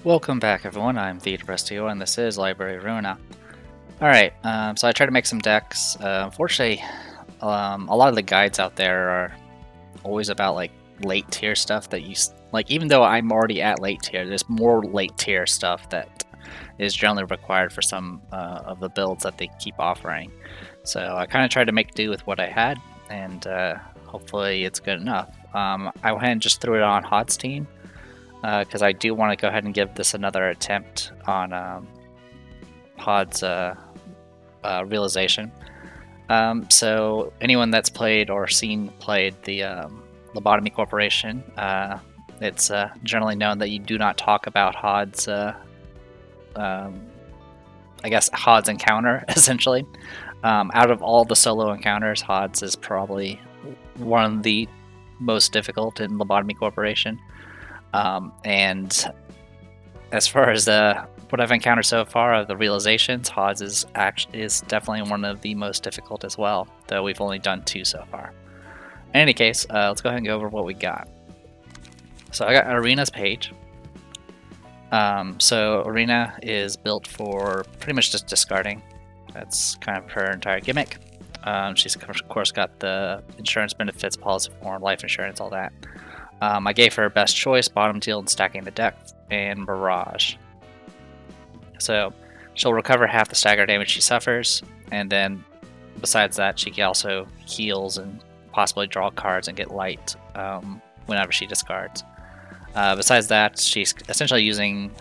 Welcome back everyone, I'm the Depressio and this is Library Ruina. Alright, so I tried to make some decks. Unfortunately, a lot of the guides out there are always about like late tier stuff that like, even though I'm already at late tier, there's more late tier stuff that is generally required for some of the builds that they keep offering. So I kind of tried to make do with what I had, and hopefully it's good enough. I went ahead and just threw it on Hod's team, because I do want to go ahead and give this another attempt on Hod's realization. So anyone that's played or seen played the Lobotomy Corporation, it's generally known that you do not talk about Hod's, I guess, Hod's encounter, essentially. Out of all the solo encounters, Hod's is probably one of the most difficult in Lobotomy Corporation. And as far as what I've encountered so far of the realizations, Hod's is definitely one of the most difficult as well, though we've only done 2 so far. In any case, let's go ahead and go over what we got. So I got Ruina's page. So Ruina is built for pretty much just discarding. That's kind of her entire gimmick. She's of course got the insurance benefits, policy form, life insurance, all that. I gave her best choice, bottom deal, and stacking the deck, and Mirage. So she'll recover half the stagger damage she suffers, and then besides that, she can also heals and possibly draw cards and get light whenever she discards. Besides that, she's essentially using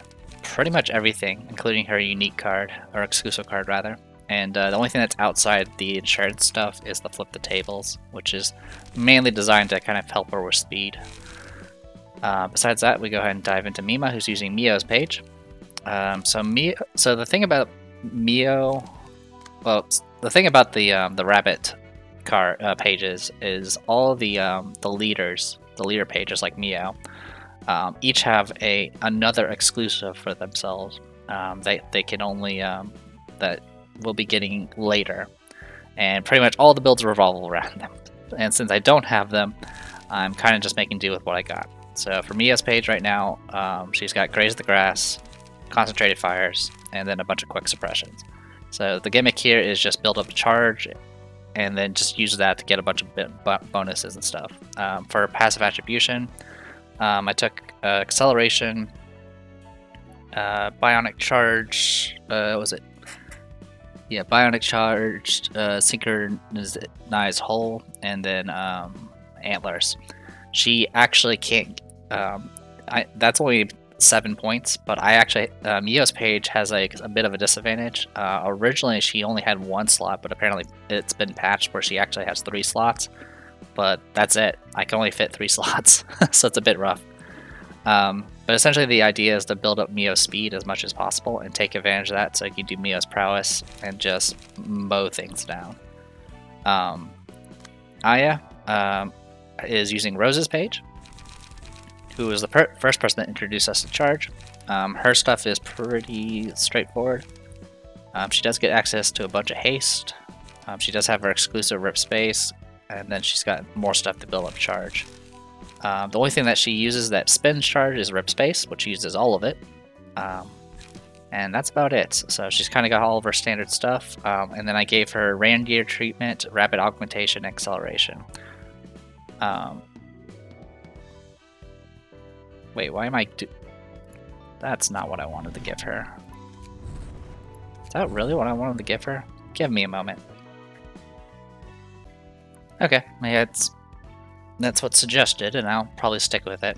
pretty much everything, including her unique card, or exclusive card rather. And the only thing that's outside the insurance stuff is the flip the tables, which is mainly designed to kind of help her with speed. Besides that, we go ahead and dive into Mima, who's using Mio's page. So the thing about Mio, well, the thing about the rabbit card pages is all the leader pages like Mio, each have another exclusive for themselves. They can only that we'll be getting later, and pretty much all the builds revolve around them. And since I don't have them, I'm kind of just making do with what I got. So for Mia's page right now, she's got Graze the Grass, Concentrated Fires, and then a bunch of quick suppressions. So the gimmick here is just build up a charge, and then just use that to get a bunch of bonuses and stuff. For passive attribution, I took Acceleration, Bionic Charge, was it? Yeah, Bionic Charge, Synchronized Hole, and then Antlers. She actually can't. That's only 7 points, but I actually Mio's page has a bit of a disadvantage. Originally, she only had 1 slot, but apparently it's been patched where she actually has 3 slots. But that's it. I can only fit 3 slots, so it's a bit rough. But essentially, the idea is to build up Mio's speed as much as possible and take advantage of that, so you can do Mio's prowess and just mow things down. Aya is using Rose's page, who was the first person that introduced us to charge. Her stuff is pretty straightforward. She does get access to a bunch of haste. She does have her exclusive rip space, and then she's got more stuff to build up charge. The only thing that she uses that spends charge is rip space, which uses all of it. And that's about it. So she's kind of got all of her standard stuff. And then I gave her Randier treatment, rapid augmentation, acceleration. Wait, why am I That's not what I wanted to give her. Is that really what I wanted to give her? Give me a moment. Okay, yeah, that's what's suggested, and I'll probably stick with it.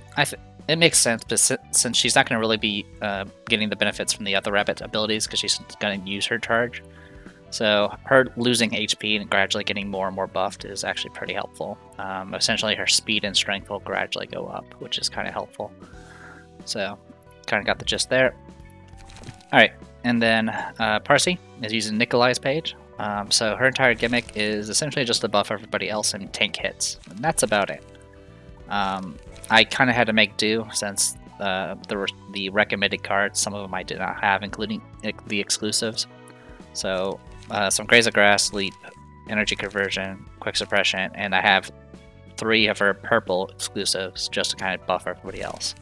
It makes sense, but since she's not going to really be getting the benefits from the other rabbit abilities, because she's going to use her charge, so her losing HP and gradually getting more and more buffed is actually pretty helpful. Essentially, her speed and strength will gradually go up, which is kind of helpful. So, kind of got the gist there. Alright, and then Parsi is using Nikolai's page. So her entire gimmick is essentially just to buff everybody else and tank hits, and that's about it. I kind of had to make do since the recommended cards, some of them I did not have, including the exclusives. So some Graze of Grass, Leap, Energy Conversion, Quick Suppression, and I have 3 of her purple exclusives just to kind of buff everybody else.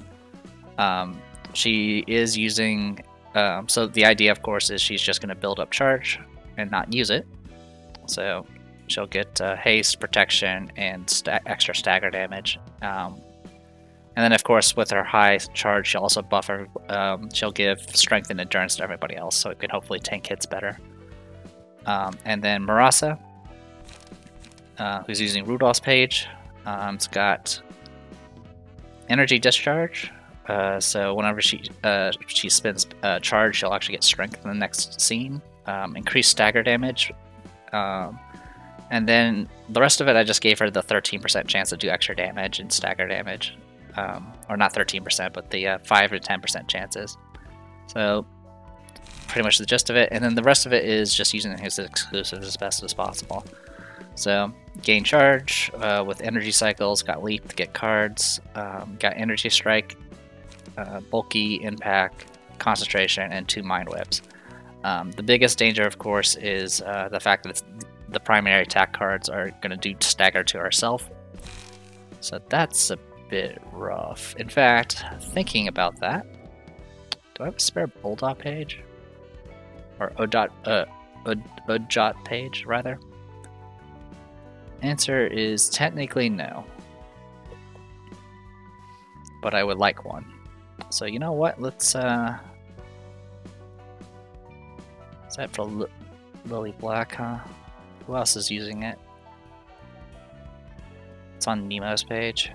she is using. So the idea, of course, is she's just going to build up charge and not use it. So she'll get haste, protection, and extra stagger damage. And then, of course, with her high charge, she'll also buff her. She'll give strength and endurance to everybody else, so it can hopefully tank hits better. And then Marasa, who's using Rudolph's page, it's got energy discharge. So whenever she spends charge, she'll actually get strength in the next scene. Increased stagger damage. And then the rest of it, I just gave her the 13% chance to do extra damage and stagger damage. Or not 13%, but the 5 to 10% chances. So pretty much the gist of it. And then the rest of it is just using his exclusives as best as possible. So gain charge with energy cycles, got leap to get cards, got energy strike, bulky, impact, concentration, and 2 mind whips. The biggest danger, of course, is the fact that the primary attack cards are going to do stagger to herself. So that's a bit rough. In fact, thinking about that, do I have a spare Bulldog page? Or Ojot page, rather? Answer is technically no. But I would like one. So you know what? Let's is that for Lily Black, huh? Who else is using it? It's on Nemo's page.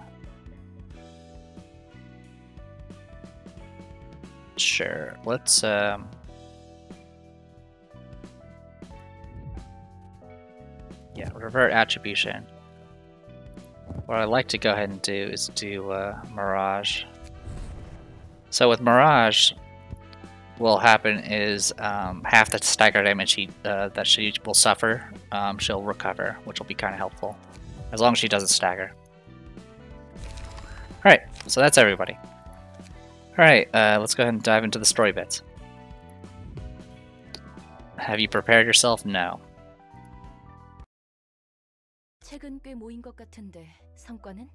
Sure, let's yeah, revert attribution. What I'd like to go ahead and do is do Mirage. So with Mirage, what will happen is half the stagger damage that she will suffer, she'll recover, which will be kind of helpful, as long as she doesn't stagger. Alright, so that's everybody. Alright, let's go ahead and dive into the story bits. Have you prepared yourself? No. 책은 꽤 모인 것 같은데 성과는?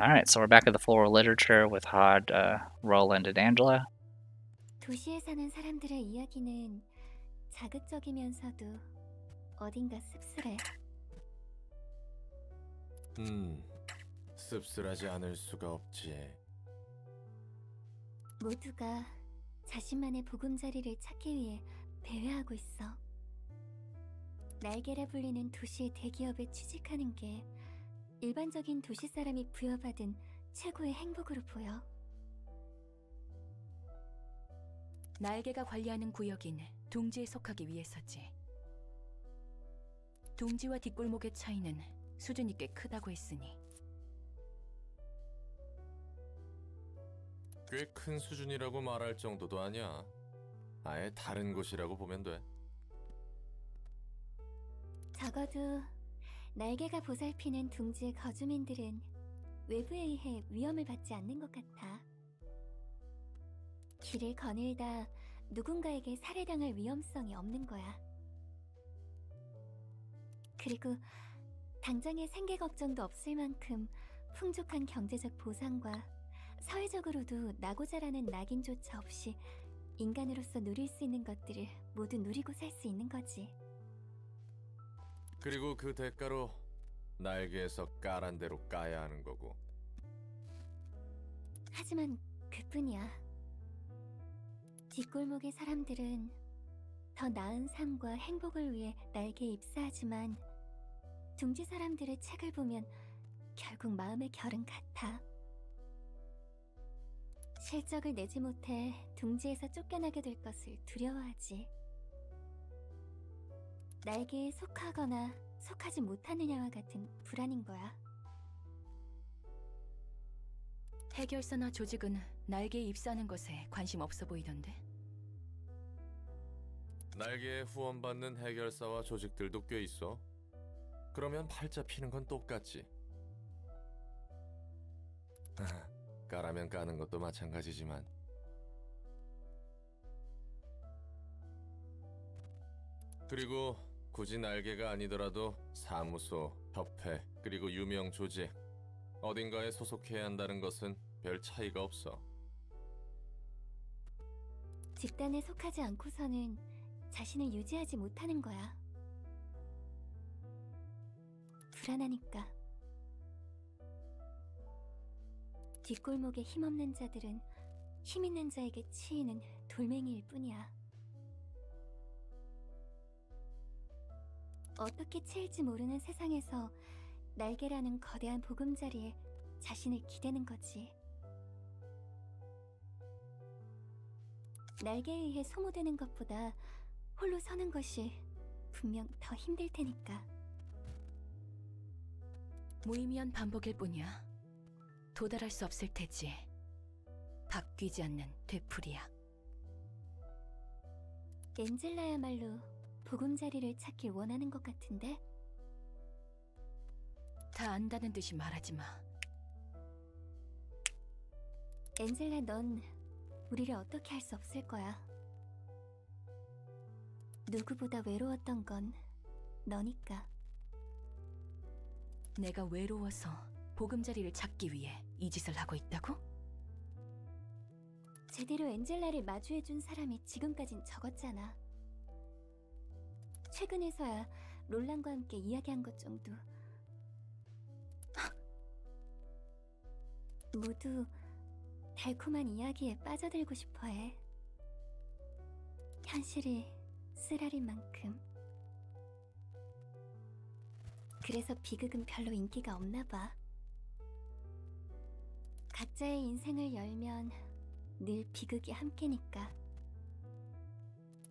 Alright, so we're back at the floor of literature with Hod, Roland, and Angela. 도시에 사는 사람들의 이야기는 자극적이면서도 어딘가 씁쓸해. 씁쓸하지 않을 수가 없지. 모두가 자신만의 보금자리를 찾기 위해 배회하고 있어. 날개라 불리는 도시의 대기업에 취직하는 게 일반적인 도시 사람이 부여받은 최고의 행복으로 보여. 날개가 관리하는 구역인 둥지에 속하기 위해서지. 둥지와 뒷골목의 차이는 수준이 꽤 크다고 했으니. 꽤 큰 수준이라고 말할 정도도 아니야. 아예 다른 곳이라고 보면 돼. 적어도 날개가 보살피는 둥지의 거주민들은 외부에 의해 위험을 받지 않는 것 같아. 길을 거닐다 누군가에게 살해당할 위험성이 없는 거야. 그리고 당장의 생계 걱정도 없을 만큼 풍족한 경제적 보상과 사회적으로도 나고자라는 낙인조차 없이 인간으로서 누릴 수 있는 것들을 모두 누리고 살 수 있는 거지. 그리고 그 대가로 날개에서 까란 대로 까야 하는 거고. 하지만 그뿐이야. 뒷골목의 사람들은 더 나은 삶과 행복을 위해 날개에 입사하지만 둥지 사람들의 책을 보면 결국 마음의 결은 같아. 실적을 내지 못해 둥지에서 쫓겨나게 될 것을 두려워하지. 날개에 속하거나 속하지 못하느냐와 같은 불안인 거야. 해결사나 조직은 날개에 입사하는 것에 관심 없어 보이던데. 날개에 후원받는 해결사와 조직들도 꽤 있어. 그러면 팔자 피는 건 똑같지. 까라면 까는 것도 마찬가지지만. 그리고 굳이 날개가 아니더라도 사무소, 협회, 그리고 유명 조직 어딘가에 소속해야 한다는 것은 별 차이가 없어. 집단에 속하지 않고서는 자신을 유지하지 못하는 거야. 불안하니까. 뒷골목에 힘없는 자들은 힘 있는 자에게 치이는 돌멩이일 뿐이야. 어떻게 치일지 모르는 세상에서 날개라는 거대한 보금자리에 자신을 기대는 거지. 날개에 의해 소모되는 것보다 홀로 서는 것이 분명 더 힘들 테니까. 무의미한 반복일 뿐이야. 도달할 수 없을 테지. 바뀌지 않는 되풀이야. 엔젤라야말로 보금자리를 찾길 원하는 것 같은데? 다 안다는 듯이 말하지 마. 엔젤라, 넌 우리를 어떻게 할 수 없을 거야. 누구보다 외로웠던 건 너니까. 내가 외로워서 보금자리를 찾기 위해 이 짓을 하고 있다고? 제대로 엔젤라를 마주해준 사람이 지금까진 적었잖아. 최근에서야 롤란과 함께 이야기한 것 정도. 모두 달콤한 이야기에 빠져들고 싶어해. 현실이 쓰라린 만큼. 그래서 비극은 별로 인기가 없나 봐. 각자의 인생을 열면 늘 비극이 함께니까.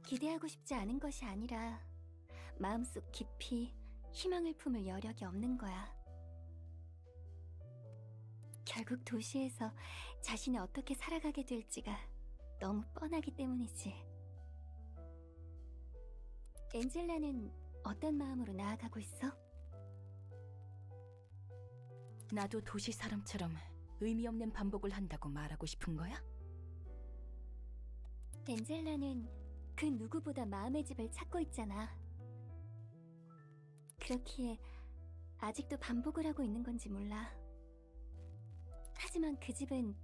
기대하고 싶지 않은 것이 아니라 마음속 깊이 희망을 품을 여력이 없는 거야. 결국 도시에서 자신이 어떻게 살아가게 될지가 너무 뻔하기 때문이지. 엔젤라는 어떤 마음으로 나아가고 있어? 나도 도시 사람처럼 의미 없는 반복을 한다고 말하고 싶은 거야? 엔젤라는 그 누구보다 마음의 집을 찾고 있잖아. 그렇기에 아직도 반복을 하고 있는 건지 몰라. 하지만 그 집은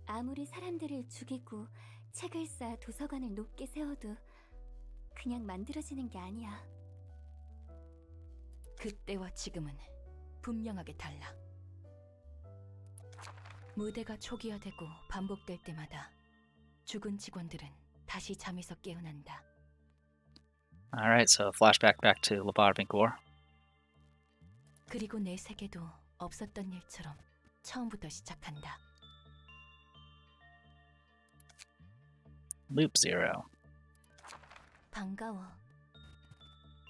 아무리 사람들을 죽이고 책을 쌓아 도서관을 높게 세워도 그냥 만들어지는 게 아니야. 그때와 지금은 분명하게 달라. 무대가 초기화되고 반복될 때마다 죽은 직원들은 다시 잠에서 깨어난다. Alright, so flashback back to lobotomy gore. 그리고 내 세계도 없었던 일처럼 처음부터 시작한다. Loop 0. 반가워.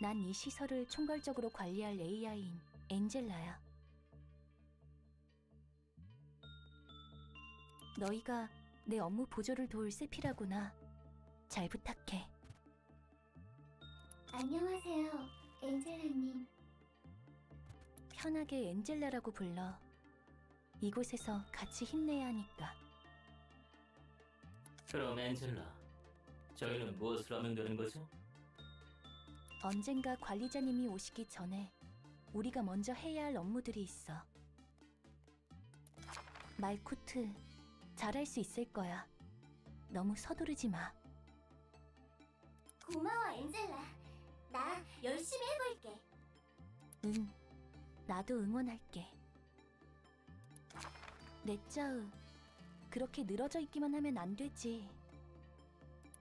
난 이 시설을 총괄적으로 관리할 AI인 엔젤라야. 너희가 내 업무 보조를 도울 세피라구나. 잘 부탁해. 안녕하세요, 엔젤라님. 편하게 엔젤라라고 불러. 이곳에서 같이 힘내야 하니까. 그럼 엔젤라, 저희는 무엇을 하면 되는 거죠? 언젠가 관리자님이 오시기 전에 우리가 먼저 해야 할 업무들이 있어. 말쿠트, 잘할 수 있을 거야. 너무 서두르지 마. 고마워, 엔젤라. 나 열심히 해볼게. 응, 나도 응원할게. 넷짜으, 그렇게 늘어져 있기만 하면 안 되지.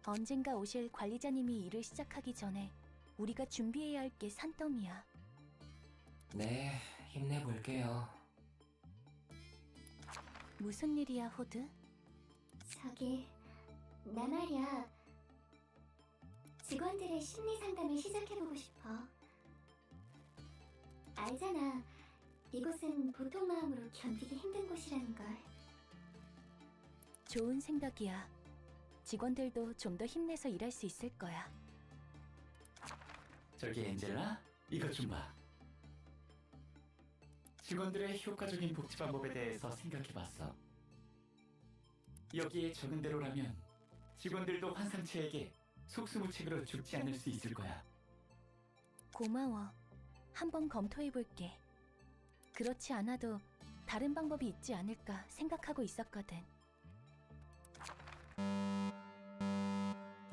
언젠가 오실 관리자님이 일을 시작하기 전에 우리가 준비해야 할 게 산더미야. 네, 힘내볼게요. 무슨 일이야, 호드? 저기, 나 말이야. 직원들의 심리 상담을 시작해보고 싶어. 알잖아. 이곳은 보통 마음으로 견디기 힘든 곳이라는 걸. 좋은 생각이야. 직원들도 좀 더 힘내서 일할 수 있을 거야. 저기 엔젤라, 이것 좀 봐. 직원들의 효과적인 복지 방법에 대해서 생각해봤어. 여기에 적은 대로라면 직원들도 환상체에게 속수무책으로 죽지 않을 수 있을 거야. 고마워. 한번 검토해볼게. 그렇지 않아도 다른 방법이 있지 않을까 생각하고 있었거든.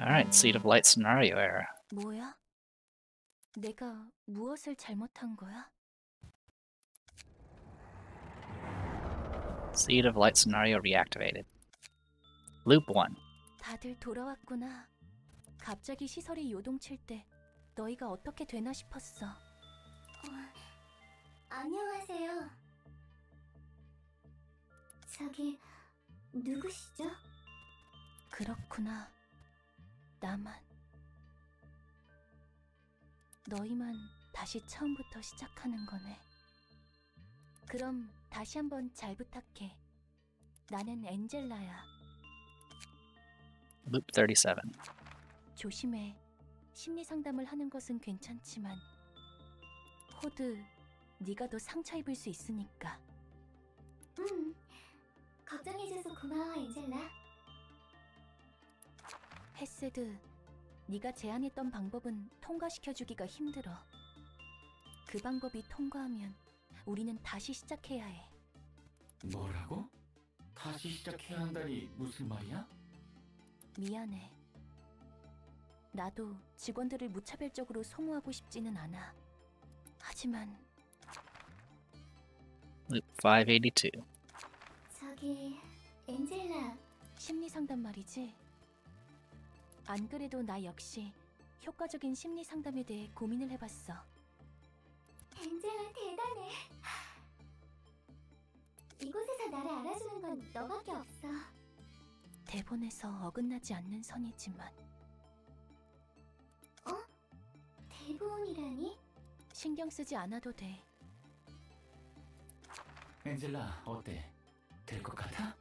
Alright, Seed of Light scenario error. 뭐야? 내가 무엇을 잘못한 거야? Seed of Light scenario reactivated. Loop 1. 다들 돌아왔구나. 갑자기 시설이 요동칠 때 너희가 어떻게 되나 싶었어. 안녕하세요. 저기 누구시죠? 그렇구나. 나만. 너희만 다시 처음부터 시작하는 거네. 그럼 다시 한번 잘 부탁해. 나는 엔젤라야. Loop 37. 조심해. 심리 상담을 하는 것은 괜찮지만 호드, 네가 더 상처 입을 수 있으니까. 걱정해줘서 고마워, 엔젤라. 헤세드, 네가 제안했던 방법은 통과시켜주기가 힘들어. 그 방법이 통과하면 우리는 다시 시작해야 해. 뭐라고? 다시 시작해야 한다니 무슨 말이야? 미안해. 나도 직원들을 무차별적으로 소모하고 싶지는 않아. 하지만 Loop 582. 저기 엔젤라. 심리 상담 말이지. 안 그래도 나 역시 효과적인 심리 상담에 대해 고민을 해봤어. 엔젤라 대단해. 이곳에서 나를 알아주는 건 너밖에 없어. 대본에서 어긋나지 않는 선이지만 대본이라니? 신경 쓰지 않아도 돼. 엔젤라 어때? 될 것 같아?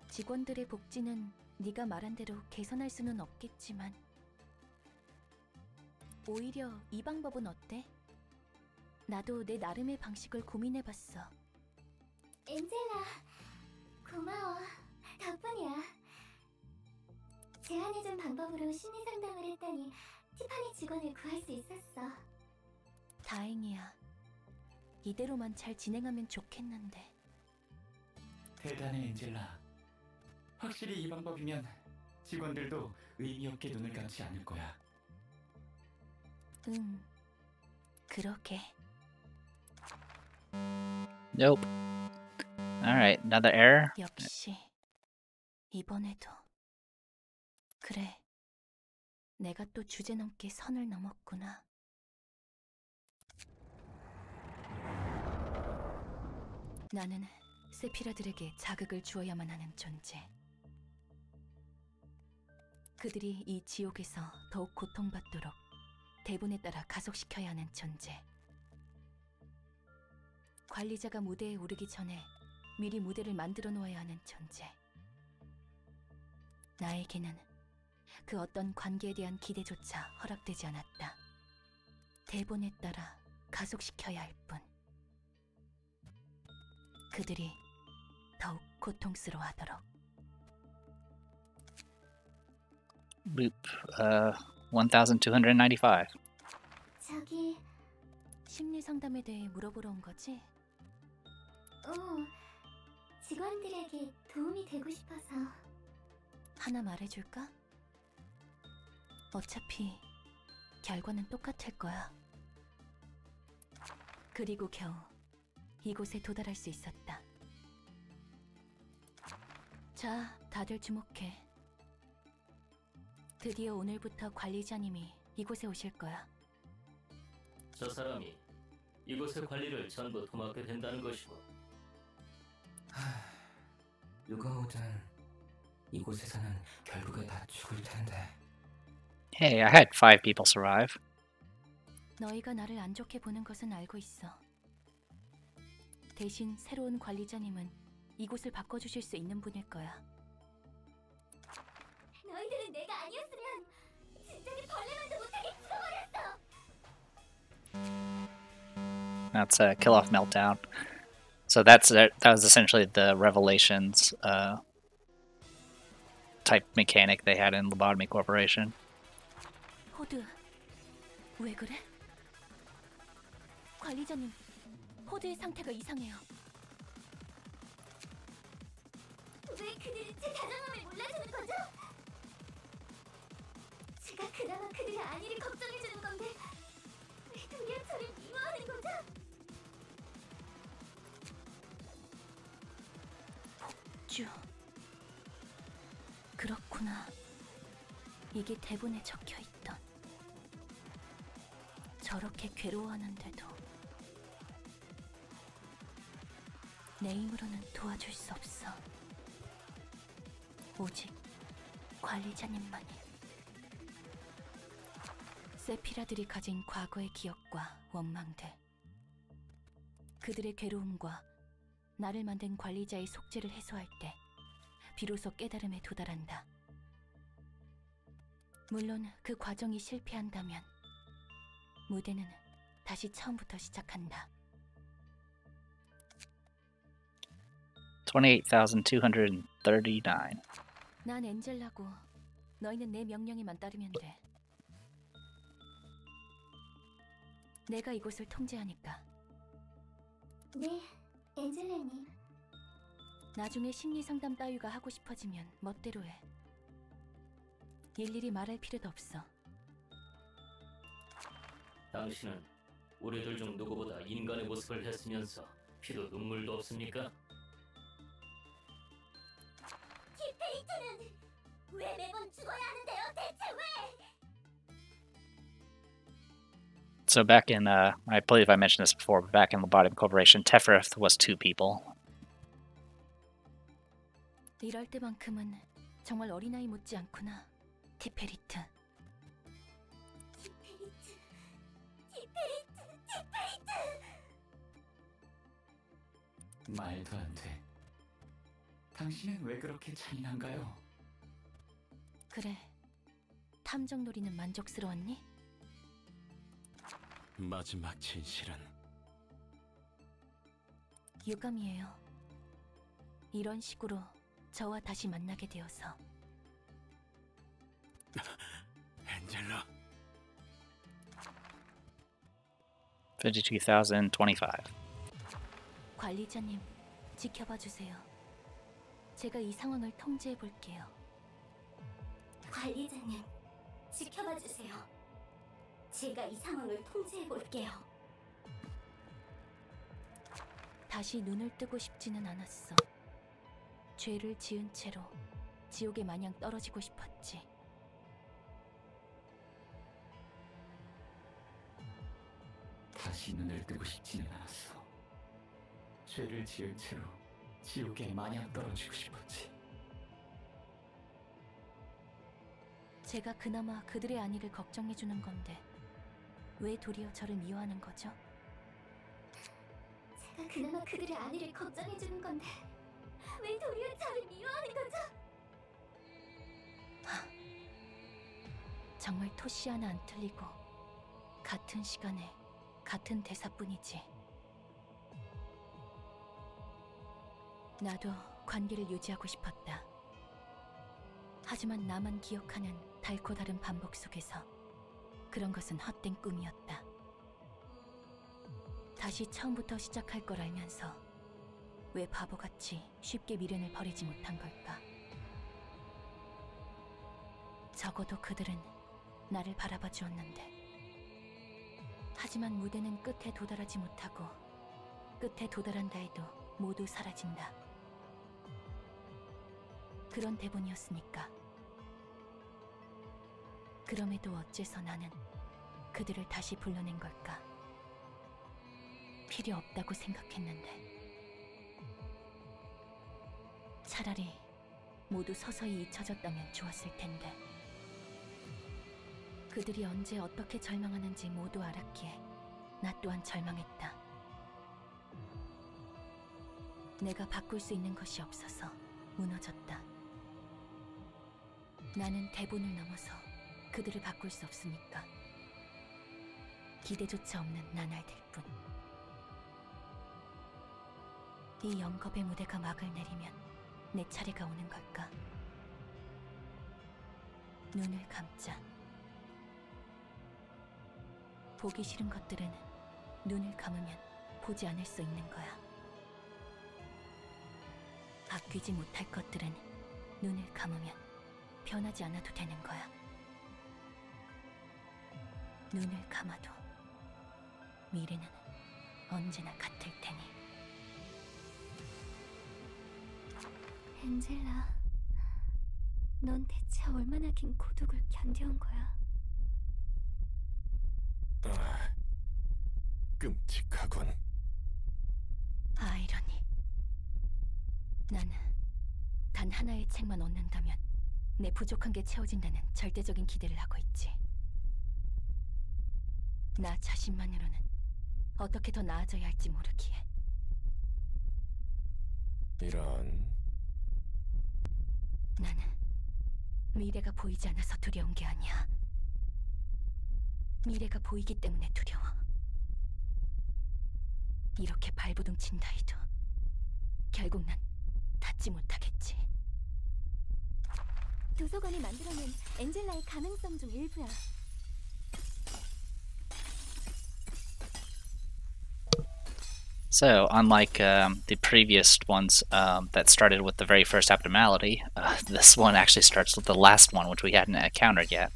직원들의 복지는 네가 말한 대로 개선할 수는 없겠지만 오히려 이 방법은 어때? 나도 내 나름의 방식을 고민해봤어. 엔젤라, 고마워. 덕분이야. 제안해준 방법으로 심리 상담을 했더니 티파니 직원을 구할 수 있었어. 다행이야. 이대로만 잘 진행하면 좋겠는데. 대단해, 엔젤라. 확실히 이 방법이면 직원들도 의미 없게 눈을 감지 않을 거야. 응, 그러게. Nope. Alright, another error. 역시 이번에도. 그래, 내가 또 주제넘게 선을 넘었구나. 나는 세피라들에게 자극을 주어야만 하는 존재. 그들이 이 지옥에서 더욱 고통받도록 대본에 따라 가속시켜야 하는 존재. 관리자가 무대에 오르기 전에 미리 무대를 만들어 놓아야 하는 존재. 나에게는 그 어떤 관계에 대한 기대조차 허락되지 않았다. 대본에 따라 가속시켜야 할 뿐. 그들이 더욱 고통스러워하도록. Loop 1295. 저기, 심리 상담에 대해 물어보러 온 거지? 직원들에게 도움이 되고 싶어서. 하나 말해줄까? 어차피 결과는 똑같을 거야. 그리고 겨우 이곳에 도달할 수 있었다. 자, 다들 주목해. 드디어 오늘부터 관리자님이 이곳에 오실 거야. 저 사람이 이곳의 관리를 전부 도맡게 된다는 것이고. 누가 오든 이곳에서는 결국에 다 죽을 텐데. Hey, I had 5 people survive. 너희가 나를 안 좋게 보는 것은 알고 있어. 대신 새로운 관리자님은 이곳을 바꿔주실 수 있는 분일 거야. 너희들은 내가 아니었으면 진작에 벌레만도 못하게 죽어버렸어. That's a kill off meltdown. So that was essentially the Revelations type mechanic they had in Lobotomy Corporation. 호드, 왜 그래? 관리자님, 호드의 상태가 이상해요. 왜 그들이 제 다정함을 몰라주는 거죠? 그들의 안위를 걱정해주는 건데 왜 도리어 저를 미워하는 거죠? 쭈. 그렇구나. 이게 대본에 적혀있던. 저렇게 괴로워하는데도 내 힘으로는 도와줄 수 없어. 오직 관리자님만이. 세피라들이 가진 과거의 기억과 원망들, 그들의 괴로움과 나를 만든 관리자의 속죄를 해소할 때 비로소 깨달음에 도달한다. 물론 그 과정이 실패한다면 무대는 다시 처음부터 시작한다. 28,239. 난 엔젤라고 너희는 내 명령에만 따르면 돼. 내가 이곳을 통제하니까. 네, 엔젤라님. 나중에 심리상담 따위가 하고 싶어지면 멋대로 해. 일일이 말할 필요도 없어. 당신은 우리들 중 누구보다 인간의 모습을 했으면서 피도 눈물도 없습니까? 디페이트는 왜 매번 죽어야 하는데요? 대체 왜? So back in, I believe I mentioned this before, but back in Lobotomy Corporation, Tefrith was 2 people. 이럴 때만큼은 정말 어린아이 못지 않구나, 티페리트. 말도 안 돼. 당신은 왜 그렇게 잔인한가요? 그래, 탐정놀이는 만족스러웠니? 마지막 진실은 유감이에요. 이런 식으로 저와 다시 만나게 되어서. 엔젤라. 52,025. 관리자님, 지켜봐 주세요. 제가 이 상황을 통제해 볼게요. 관리자님, 지켜봐 주세요. 제가 이 상황을 통제해 볼게요. 다시 눈을 뜨고 싶지는 않았어. 죄를 지은 채로 지옥에 마냥 떨어지고 싶었지. 다시 눈을 뜨고 싶지는 않았어. 죄를 지은 채로 지옥에 마냥 떨어지고 싶었지. 제가 그나마 그들의 안위를 걱정해 주는 건데 왜 도리어 저를 미워하는 거죠? 제가 그나마 그들의 안위를 걱정해 주는 건데 왜 도리어 저를 미워하는 거죠? 정말 토시 하나 안 틀리고 같은 시간에 같은 대사뿐이지. 나도 관계를 유지하고 싶었다. 하지만 나만 기억하는 달고 다른 반복 속에서 그런 것은 헛된 꿈이었다. 다시 처음부터 시작할 걸 알면서 왜 바보같이 쉽게 미련을 버리지 못한 걸까? 적어도 그들은 나를 바라봐 주었는데. 하지만 무대는 끝에 도달하지 못하고 끝에 도달한다 해도 모두 사라진다. 그런 대본이었으니까. 그럼에도 어째서 나는 그들을 다시 불러낸 걸까? 필요 없다고 생각했는데. 차라리 모두 서서히 잊혀졌다면 좋았을 텐데. 그들이 언제 어떻게 절망하는지 모두 알았기에 나 또한 절망했다. 내가 바꿀 수 있는 것이 없어서 무너졌다. 나는 대본을 넘어서 그들을 바꿀 수 없으니까. 기대조차 없는 나날들 뿐. 이 영겁의 무대가 막을 내리면 내 차례가 오는 걸까? 눈을 감자. 보기 싫은 것들은 눈을 감으면 보지 않을 수 있는 거야. 바뀌지 못할 것들은 눈을 감으면 변하지 않아도 되는 거야. 눈을 감아도 미래는 언제나 같을 테니. 엔젤라, 넌 대체 얼마나 긴 고독을 견뎌온 거야? 끔찍하군. 아이러니. 나는 단 하나의 책만 얻는다면 내 부족한 게 채워진다는 절대적인 기대를 하고 있지. 나 자신만으로는 어떻게 더 나아져야 할지 모르기에. 이런. 나는 미래가 보이지 않아서 두려운 게 아니야. 미래가 보이기 때문에 두려워. 이렇게 발버둥 친다 해도 결국 난 닿지 못하겠지. 도서관이 만들어낸 엔젤라의 가능성 중 일부야. So, unlike the previous ones that started with the very first abnormality, this one actually starts with the last one, which we hadn't encountered yet.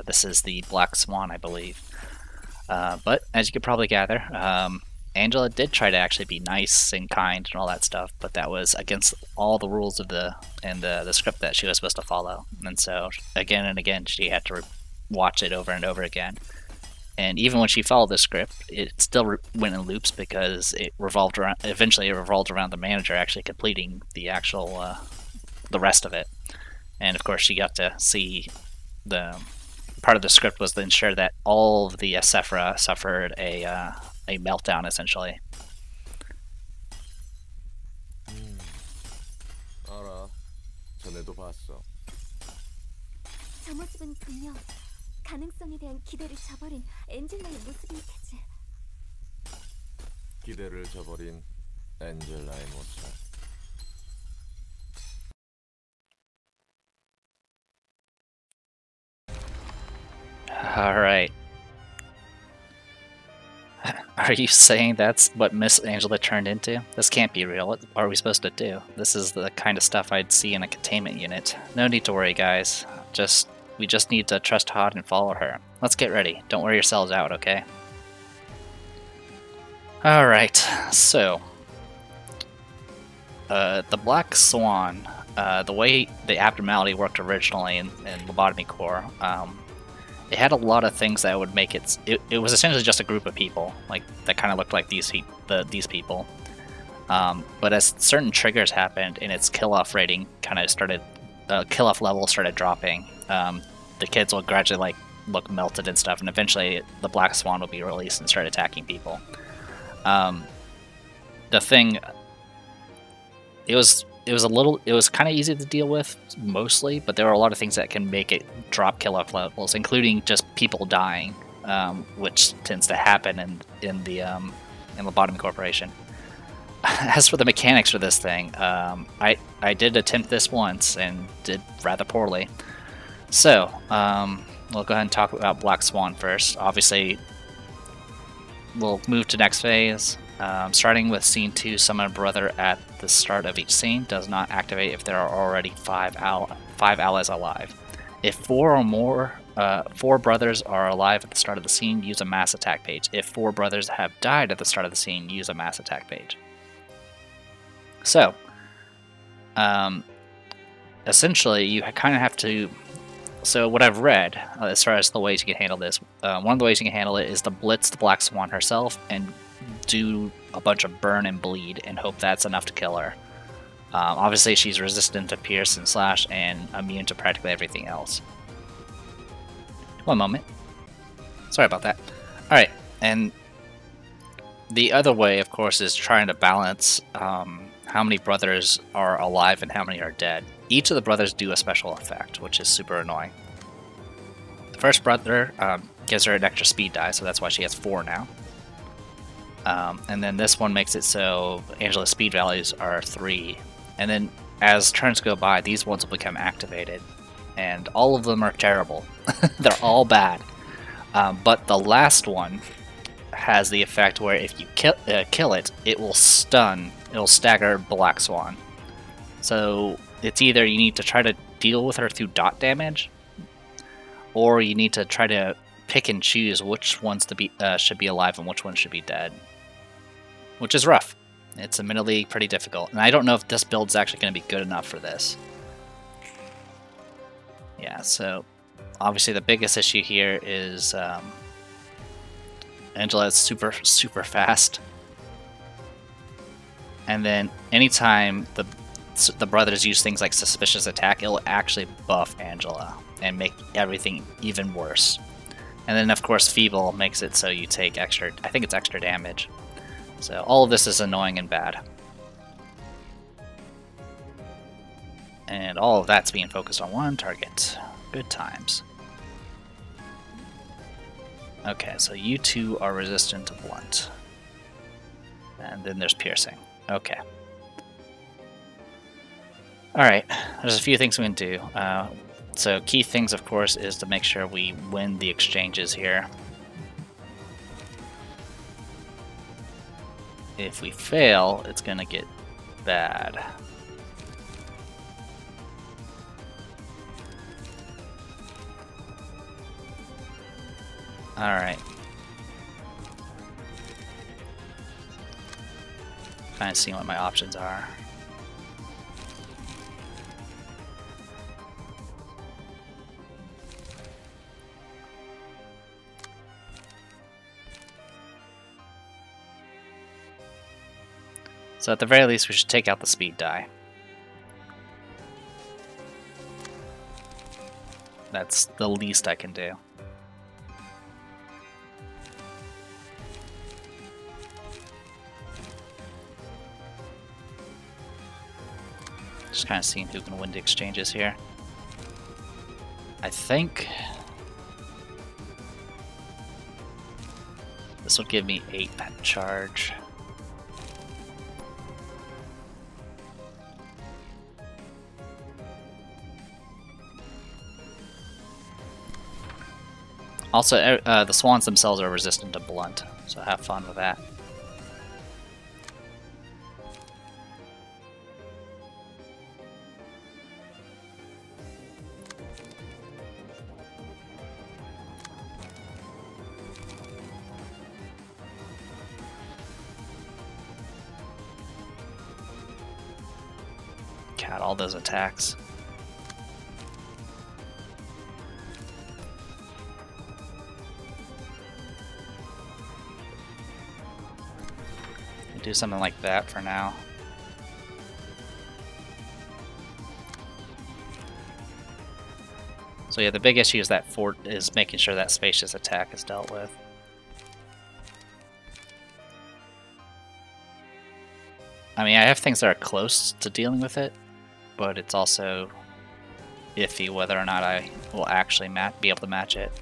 This is the Black Swan, I believe. But as you could probably gather, Angela did try to actually be nice and kind and all that stuff, but that was against all the rules of the script that she was supposed to follow. And so, again and again, she had to watch it over and over again. And even when she followed the script, it still went in loops because it revolved around. Eventually, it revolved around the manager actually completing the actual the rest of it. And of course, she got to see the part of the script was to ensure that all of the Sephra suffered a meltdown, essentially. 알아. 전에도 봤어. 저 모습은 분명 가능성에 대한 기대를 저버린 엔젤라의 모습일 테지. 기대를 저버린 엔젤라의 모습. Alright. Are you saying that's what Miss Angela turned into? This can't be real. What are we supposed to do? This is the kind of stuff I'd see in a containment unit. No need to worry, guys. We just need to trust Todd and follow her. Let's get ready. Don't wear yourselves out, okay? Alright, so... the Black Swan, the way the abnormality worked originally in Lobotomy Core, it had a lot of things that would make it... It was essentially just a group of people, like that kind of looked like these people. But as certain triggers happened, and its kill-off rating kind of started... kill-off level started dropping. The kids will gradually look melted and stuff, and eventually the Black Swan will be released and start attacking people. The thing, it was kind of easy to deal with mostly, but there were a lot of things that can make it drop kill-off levels, including just people dying, which tends to happen in Lobotomy Corporation. As for the mechanics for this thing, I did attempt this once and did rather poorly. So, we'll go ahead and talk about Black Swan first. Obviously, we'll move to next phase. Starting with Scene 2, summon a brother at the start of each scene. Does not activate if there are already 5 allies alive. If 4 or more, 4 brothers are alive at the start of the scene, use a mass attack page. If 4 brothers have died at the start of the scene, use a mass attack page. So, essentially, you kind of have to... So what I've read, as far as the ways you can handle this, one of the ways you can handle it is to blitz the Black Swan herself and do a bunch of burn and bleed and hope that's enough to kill her. Obviously, she's resistant to pierce and slash and immune to practically everything else. One moment. Sorry about that. Alright, and the other way, of course, is trying to balance how many brothers are alive and how many are dead. Each of the brothers do a special effect, which is super annoying. The first brother gives her an extra speed die, so that's why she has 4 now. And then this one makes it so Angela's speed values are 3. And then as turns go by, these ones will become activated. And all of them are terrible. They're all bad. But the last one has the effect where if you kill it, it will stun, it'll stagger Black Swan. So it's either you need to try to deal with her through dot damage, or you need to try to pick and choose which ones to be should be alive and which ones should be dead, which is rough. It's admittedly pretty difficult, and I don't know if this build's actually going to be good enough for this. Yeah, so obviously the biggest issue here is Angela is super fast, and then anytime the brothers use things like suspicious attack, it'll actually buff Angela and make everything even worse. And then of course feeble makes it so you take extra, I think it's extra damage. So all of this is annoying and bad. And all of that's being focused on one target. Good times. Okay, so you two are resistant to blunt. And then there's piercing. Okay. Alright, there's a few things we can do. So key things, of course, is to make sure we win the exchanges here. If we fail, it's gonna get bad. Alright. Kind of seeing what my options are. So at the very least, we should take out the speed die. That's the least I can do. Just kind of seeing who can win the exchanges here. I think this will give me 8 pet charge. Also, the swans themselves are resistant to blunt, so have fun with that. God, all those attacks. Do something like that for now. So yeah, the big issue is that fort is making sure that spacious attack is dealt with. I mean, I have things that are close to dealing with it, but it's also iffy whether or not I will actually be able to match it.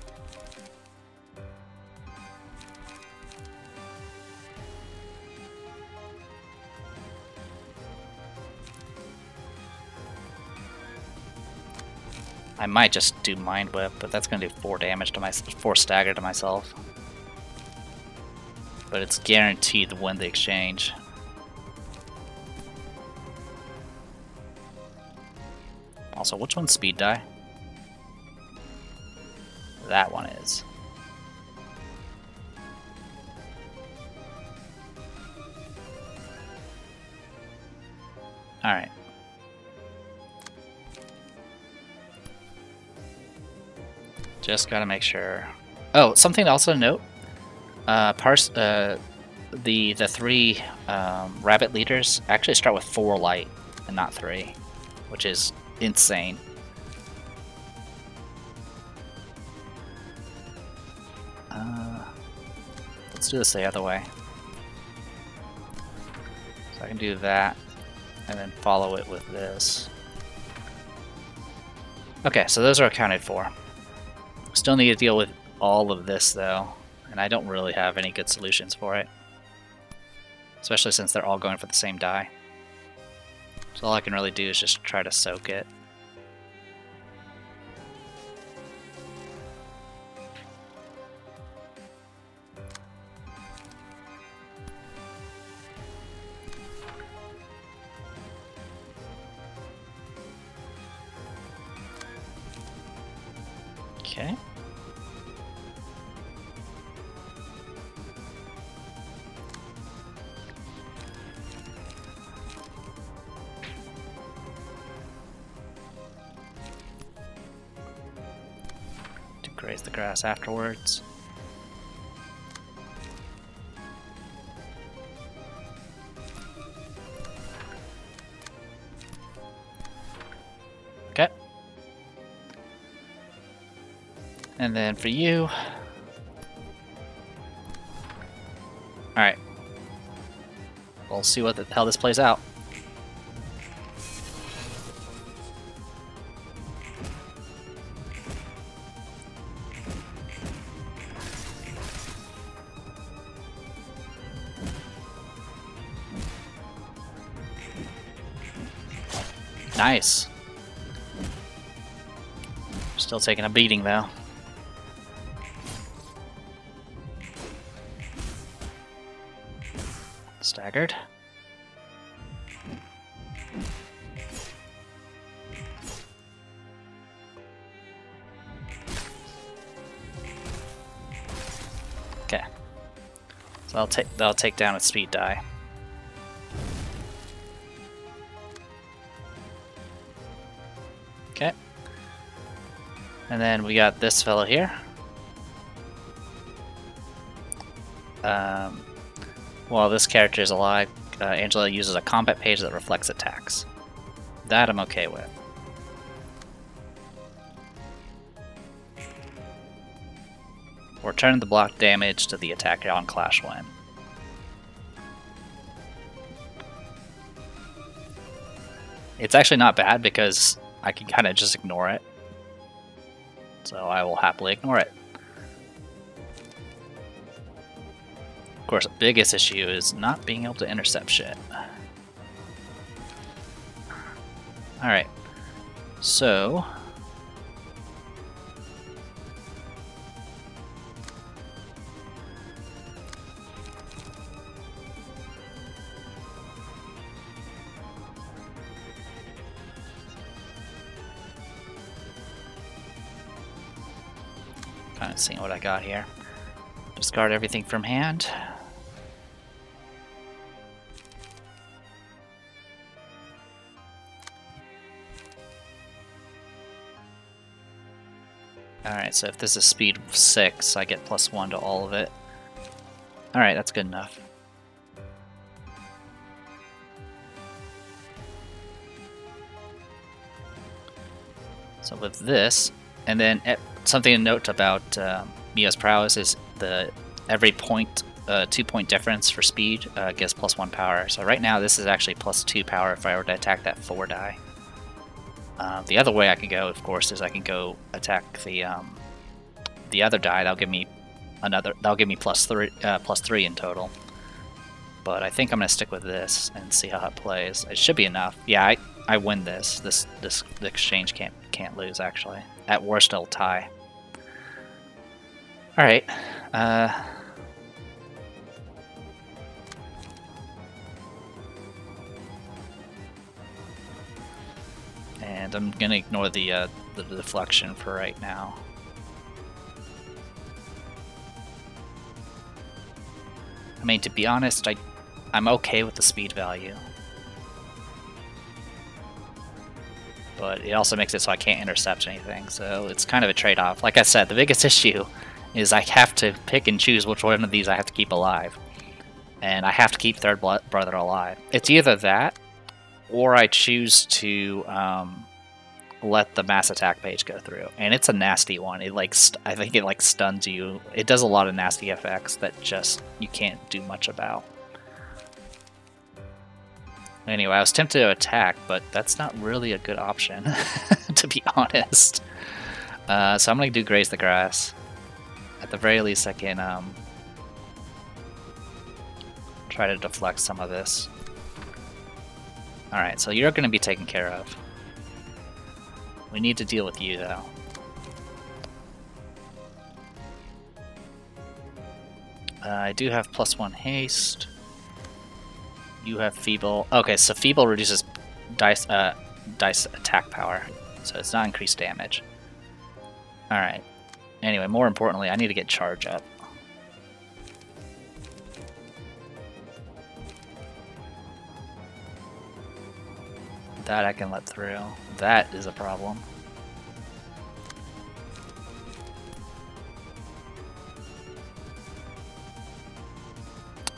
I might just do Mind Whip, but that's going to do 4 damage to 4 stagger to myself. But it's guaranteed to win the exchange. Also, which one's speed die? That one is. Alright. Just gotta make sure. Oh, something to also note. The 3 rabbit leaders actually start with 4 light and not 3, which is insane. Let's do this the other way. So I can do that, and then follow it with this. Okay, so those are accounted for. Still need to deal with all of this though, and I don't really have any good solutions for it. Especially since they're all going for the same die. So all I can really do is just try to soak it. Okay. graze the grass afterwards. Okay. And then for you... Alright. We'll see what the hell this plays out. Nice. Still taking a beating though. Staggered. Okay. So I'll take down its speed die. Okay. And then we got this fellow here. While this character is alive, Angela uses a combat page that reflects attacks. That I'm okay with. Return the block damage to the attacker on Clash Win. It's actually not bad because I can kind of just ignore it. So I will happily ignore it. Of course, the biggest issue is not being able to intercept shit. Alright. So... kind of seeing what I got here. Discard everything from hand. Alright, so if this is speed 6, I get +1 to all of it. Alright, that's good enough. So with this, and then something to note about Mia's prowess is every point, 2-point difference for speed gives +1 power. So right now this is actually +2 power if I were to attack that 4 die. The other way I can go, of course, is I can go attack the other die. That'll give me +3 in total. But I think I'm gonna stick with this and see how it plays. It should be enough. Yeah, I win this. This exchange can't lose actually. At worst, it'll tie. All right. And I'm gonna ignore the deflection for right now. I mean, to be honest, I'm okay with the speed value. But it also makes it so I can't intercept anything, so it's kind of a trade-off. Like I said, the biggest issue is I have to pick and choose which one of these I have to keep alive. And I have to keep Third Brother alive. It's either that, or I choose to let the mass attack page go through. And it's a nasty one. It I think it stuns you. It does a lot of nasty effects that just you can't do much about. Anyway, I was tempted to attack, but that's not really a good option, to be honest. So I'm going to do Graze the Grass. At the very least, I can try to deflect some of this. Alright, so you're going to be taken care of. We need to deal with you, though. I do have +1 haste. You have feeble. Okay, so feeble reduces dice attack power, so it's not increased damage. All right. Anyway, more importantly, I need to get charge up. That I can let through. That is a problem.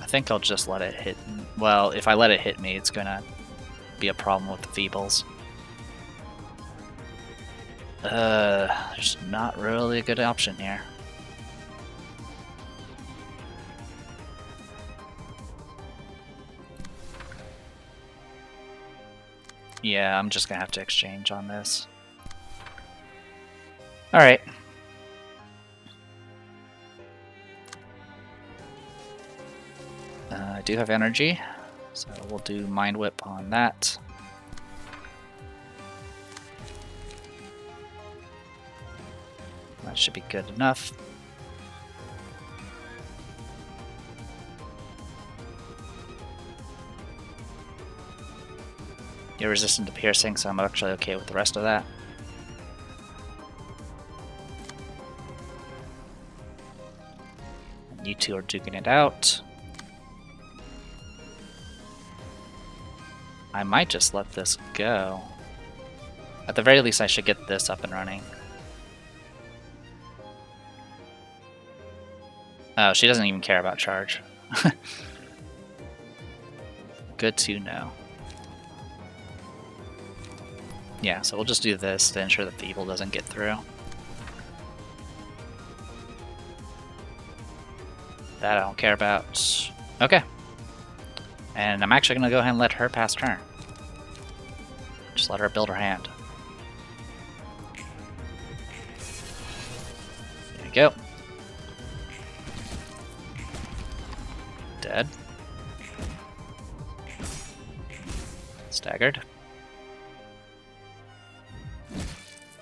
I think I'll just let it hit. Well, if I let it hit me, it's gonna be a problem with the feebles. There's not really a good option here. Yeah, I'm just gonna have to exchange on this. Alright. I do have energy, so we'll do Mind Whip on that. That should be good enough. You're resistant to piercing, so I'm actually okay with the rest of that. And you two are duking it out. I might just let this go. At the very least, I should get this up and running. Oh, she doesn't even care about charge. Good to know. Yeah, so we'll just do this to ensure the feeble doesn't get through. That I don't care about. Okay. And I'm actually going to go ahead and let her pass turn. Just let her build her hand. There you go. Dead. Staggered.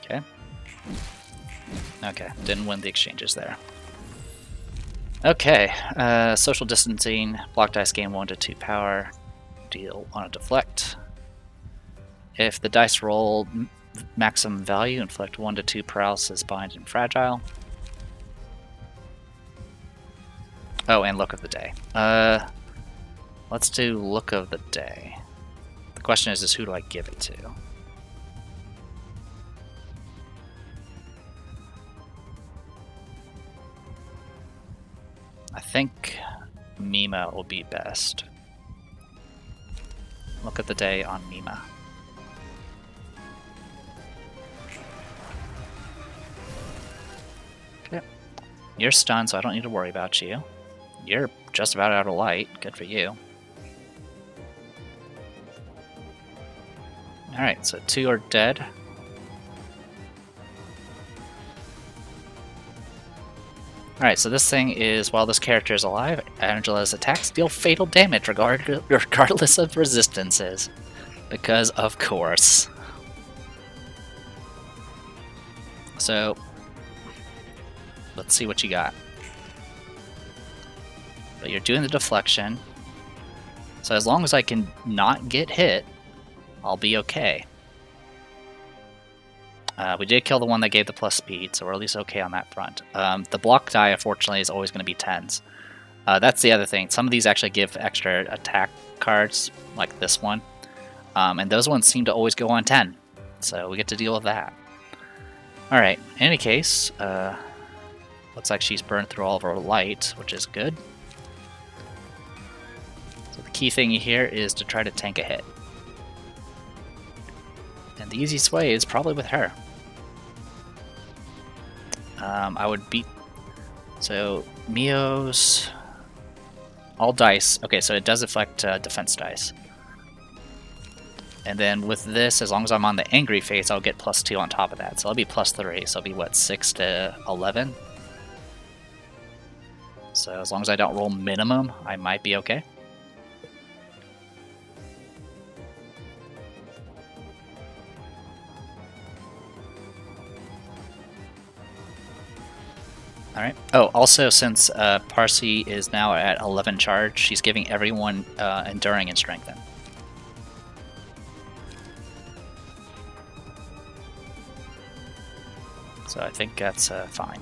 Okay. Okay, didn't win the exchanges there. Okay, social distancing, block dice gain 1 to 2 power, deal on a deflect. If the dice roll maximum value, inflict 1 to 2 paralysis, bind, and fragile. Oh, and look of the day. Let's do look of the day. The question is who do I give it to? I think Mima will be best. Look at the day on Mima. Okay. You're stunned, so I don't need to worry about you. You're just about out of light. Good for you. Alright, so 2 are dead. Alright, so this thing is, while this character is alive, Angela's attacks deal fatal damage regardless of resistances. Because, of course. So, let's see what you got. But you're doing the deflection. So as long as I can not get hit, I'll be okay. We did kill the one that gave the plus speed, so we're at least okay on that front. The block die, unfortunately, is always going to be 10s. That's the other thing. Some of these actually give extra attack cards, like this one. And those ones seem to always go on 10. So we get to deal with that. Alright, in any case, looks like she's burned through all of her light, which is good. So the key thing here is to try to tank a hit. And the easiest way is probably with her. I would beat... So, Mio's... All dice. Okay, so it does affect defense dice. And then with this, as long as I'm on the angry phase, I'll get +2 on top of that. So I'll be +3, so I'll be, what, 6 to 11? So as long as I don't roll minimum, I might be okay. Alright. Oh, also, since Parsi is now at 11 charge, she's giving everyone Enduring and Strengthen. So I think that's fine.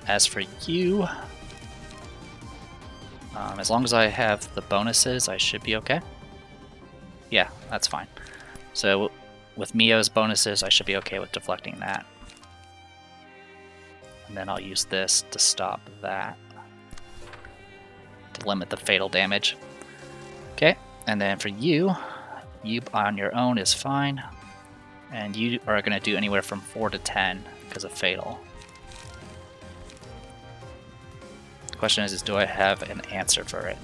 As for you, as long as I have the bonuses, I should be okay. Yeah, that's fine. So with Mio's bonuses, I should be okay with deflecting that. And then I'll use this to stop that. limit the fatal damage. Okay, and then for you on your own is fine. And you are going to do anywhere from 4 to 10 because of fatal. The question is do I have an answer for it?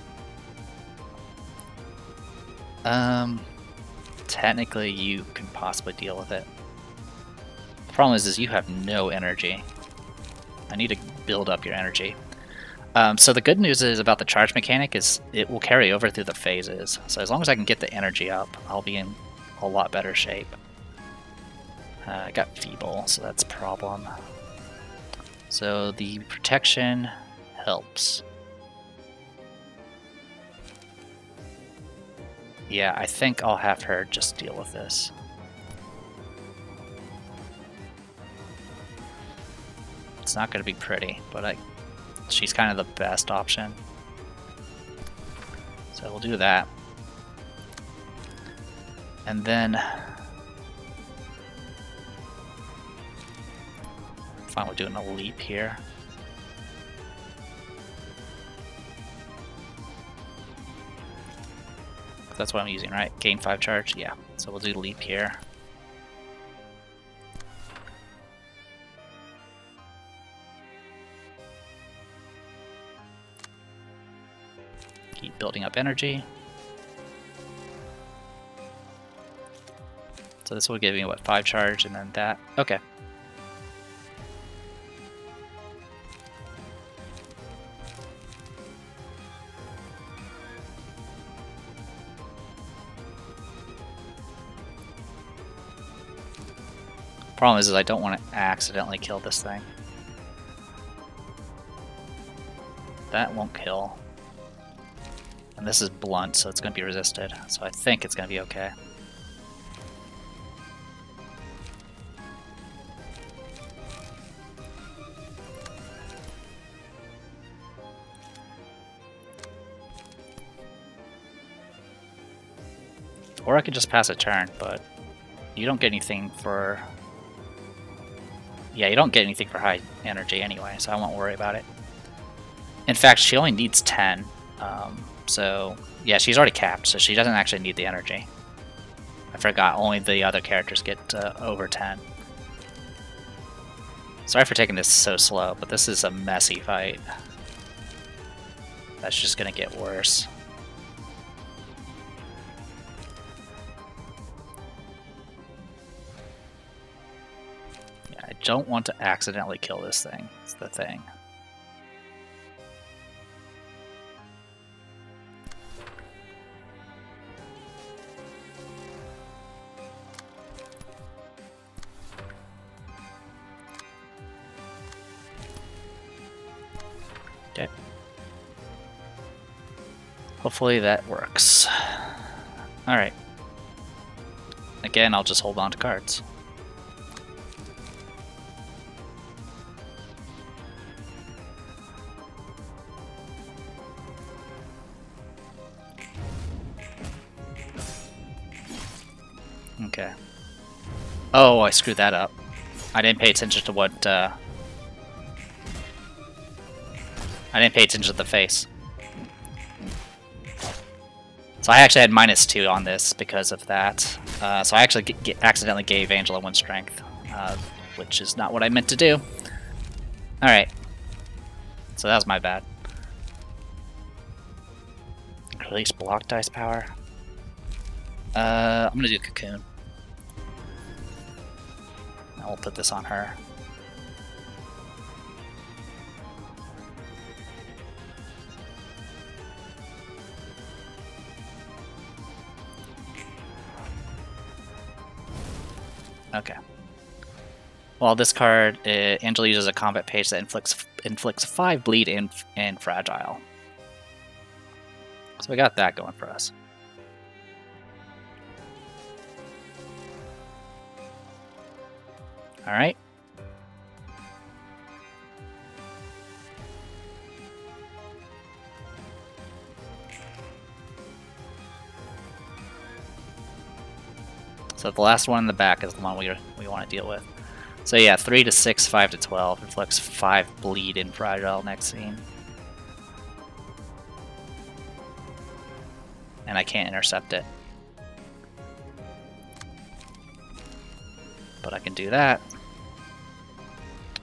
Technically you can possibly deal with it. The problem is you have no energy. I need to build up your energy. So the good news is about the charge mechanic is it will carry over through the phases. So as long as I can get the energy up, I'll be in a lot better shape. I got feeble, so that's a problem. So the protection helps. Yeah, I think I'll have her just deal with this. It's not going to be pretty, but she's kind of the best option. So we'll do that. And then fine, we're doing a leap here. That's what I'm using, right? Gain 5 charge? Yeah. So we'll do leap here. Keep building up energy. So this will give me, what, 5 charge and then that? Okay. Problem is I don't want to accidentally kill this thing. That won't kill. And this is blunt, so it's going to be resisted. So I think it's going to be okay. Or I could just pass a turn, but you don't get anything for... Yeah, you don't get anything for high energy anyway, so I won't worry about it. In fact, she only needs 10. So, yeah, she's already capped, so she doesn't actually need the energy. I forgot, only the other characters get over 10. Sorry for taking this so slow, but this is a messy fight. That's just gonna get worse. I don't want to accidentally kill this thing. It's the thing. Okay. Hopefully that works. Alright. Again, I'll just hold on to cards. Okay. Oh, I screwed that up. I didn't pay attention to what, I didn't pay attention to the face. So I actually had -2 on this because of that. So I actually accidentally gave Angela 1 strength, which is not what I meant to do. Alright. So that was my bad. Release block dice power. I'm gonna do Cocoon. And we'll put this on her. Okay. Well, this card, Angela uses a combat page that inflicts 5 bleed and fragile. So we got that going for us. All right. So the last one in the back is the one we want to deal with. So yeah, 3 to 6, 5 to 12. Inflicts 5 bleed in fragile next scene. and I can't intercept it. But I can do that.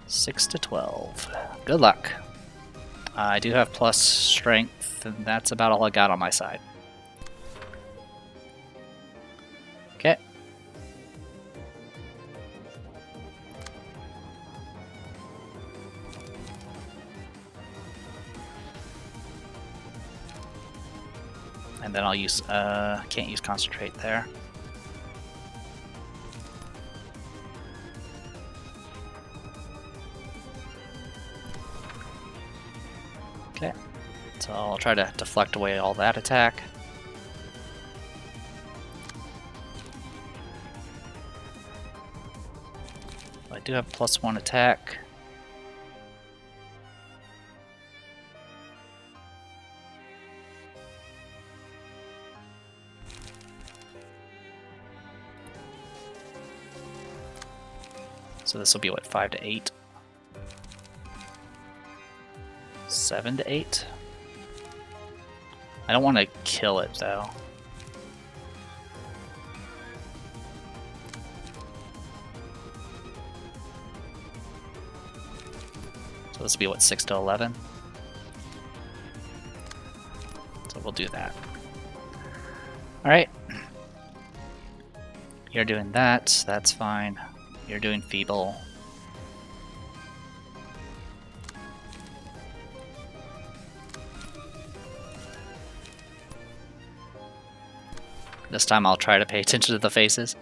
6 to 12. Good luck. I do have plus strength, and that's about all I got on my side. Okay. And then I'll use, can't use concentrate there. Okay, so I'll try to deflect away all that attack. I do have +1 attack. So this will be what, 5 to 8? 7 to 8? I don't want to kill it though. So this will be what, 6 to 11? So we'll do that. Alright. You're doing that, that's fine. You're doing feeble. This time I'll try to pay attention to the faces.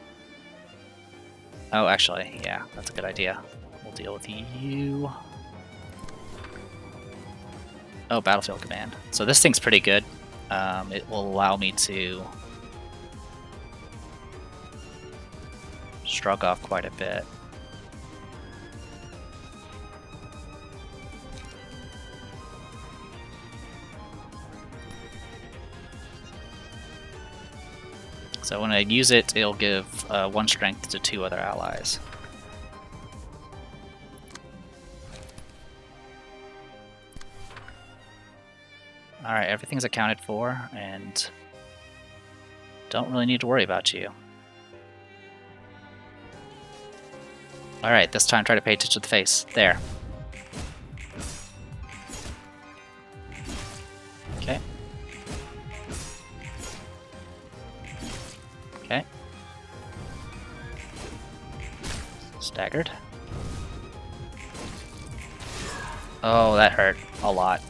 Oh, actually, yeah, that's a good idea. We'll deal with you. Oh, battlefield command. So this thing's pretty good. It will allow me to shrug off quite a bit. So when I use it, it'll give 1 strength to 2 other allies. Alright, everything's accounted for, and don't really need to worry about you. Alright, this time try to pay attention to the face. There. Okay. Okay. Staggered. Oh, that hurt a lot.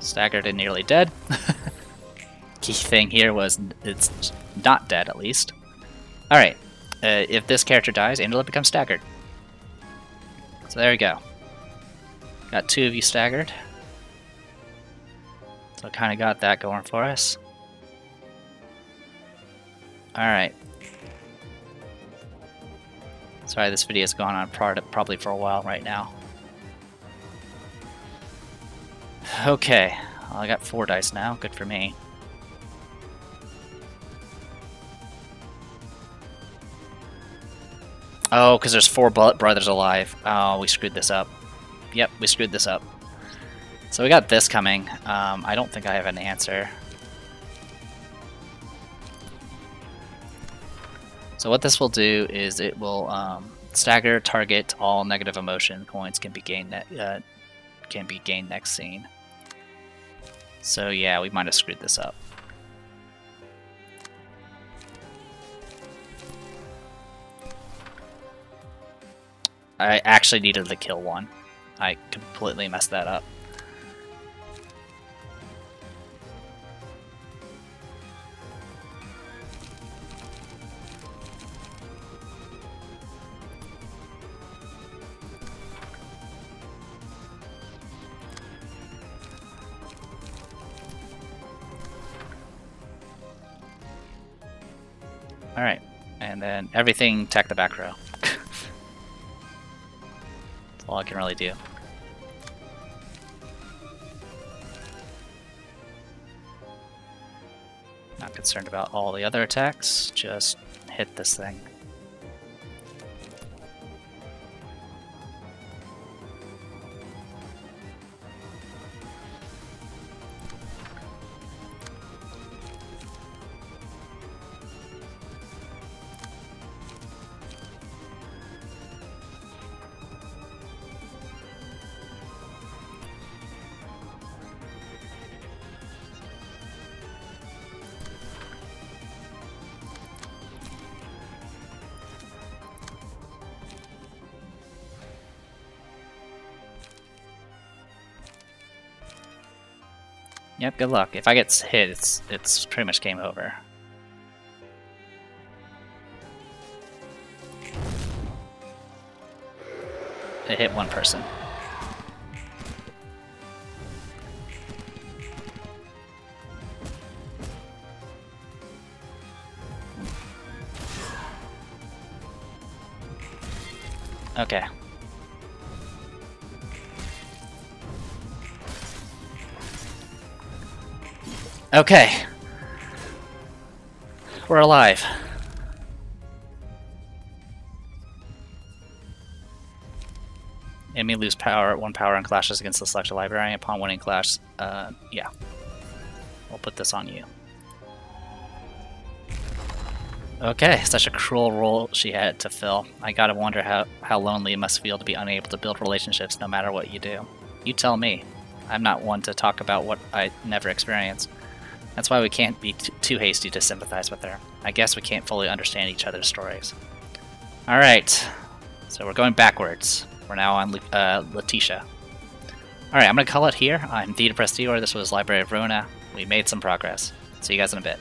Staggered and nearly dead. Key thing here was it's not dead, at least. Alright, if this character dies, Angela becomes staggered. So there we go. Got 2 of you staggered. So kind of got that going for us. Alright. Sorry, this video is going on probably for a while right now. Okay, well, I got 4 dice now. Good for me. Oh, because there's 4 brothers alive. Oh, we screwed this up. Yep, we screwed this up. So we got this coming. I don't think I have an answer. So what this will do is it will stagger target. All negative emotion points can be gained next scene. So yeah, we might have screwed this up. I actually needed to kill one. I completely messed that up. Alright, and then everything attack the back row. That's all I can really do. Not concerned about all the other attacks, just hit this thing. Yep, good luck. If I get hit, it's pretty much game over. It hit one person. Okay. Okay. We're alive. Enemy lose power, 1 power on clashes against the selected librarian upon winning clash. Yeah. We'll put this on you. Okay, such a cruel role she had to fill. I gotta wonder how lonely it must feel to be unable to build relationships no matter what you do. You tell me. I'm not one to talk about what I never experienced. That's why we can't be too hasty to sympathize with her. I guess we can't fully understand each other's stories. Alright, so we're going backwards. We're now on Letitia. Alright, I'm gonna call it here. I'm The Depressed Eeyore. This was Library of Ruina. We made some progress. See you guys in a bit.